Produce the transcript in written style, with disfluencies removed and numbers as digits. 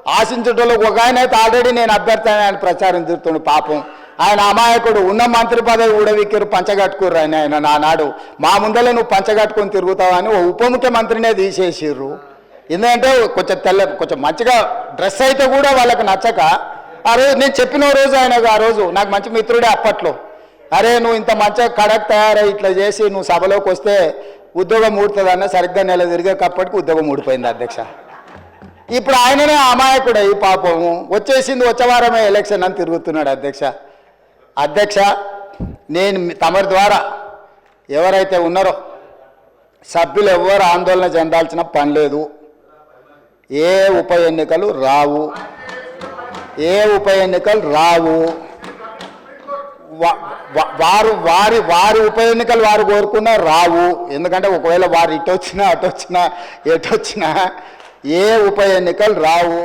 ఆశించేటోళ్ళకి ఒక ఆయన అయితే ఆల్రెడీ నేను అభ్యర్థి ఆయన ప్రచారం తిరుగుతుండు పాపం. ఆయన అమాయకుడు. ఉన్న మంత్రి పదవి ఊడవిక్కిరు, పంచగట్టుకుర్రు ఆయన నానాడు. మా ముందరే నువ్వు పంచగట్టుకొని తిరుగుతావని ఓ ఉప ముఖ్యమంత్రినే తీసేసిర్రు. ఎందుకంటే కొంచెం మంచిగా డ్రెస్ అయితే కూడా వాళ్ళకి నచ్చక ఆ రోజు నేను చెప్పిన రోజు ఆయనకు ఆ రోజు నాకు మంచి మిత్రుడే అప్పట్లో, అరే నువ్వు ఇంత మంచిగా కడక్ తయారై ఇట్లా చేసి నువ్వు సభలోకి వస్తే ఉద్యోగం ఊడుతుందన్న సరిగ్గా నెల తిరిగేటప్పటికి ఉద్యోగం ఊడిపోయింది అధ్యక్ష. ఇప్పుడు ఆయననే అమాయకుడు అయ్యి పాపము వచ్చేసింది, వచ్చే వారమే ఎలక్షన్ అని తిరుగుతున్నాడు అధ్యక్ష. నేను తమరి ద్వారా ఎవరైతే ఉన్నారో సభ్యులు ఎవరు ఆందోళన చెందాల్సిన పని లేదు. ఏ ఉప ఎన్నికలు రావు, వారి ఉప ఎన్నికలు వారు కోరుకున్నా రావు. ఎందుకంటే ఒకవేళ వారు ఇటు వచ్చినా అటు వచ్చినా ఎటు వచ్చినా ఏ ఉప ఎన్నికలు రావు.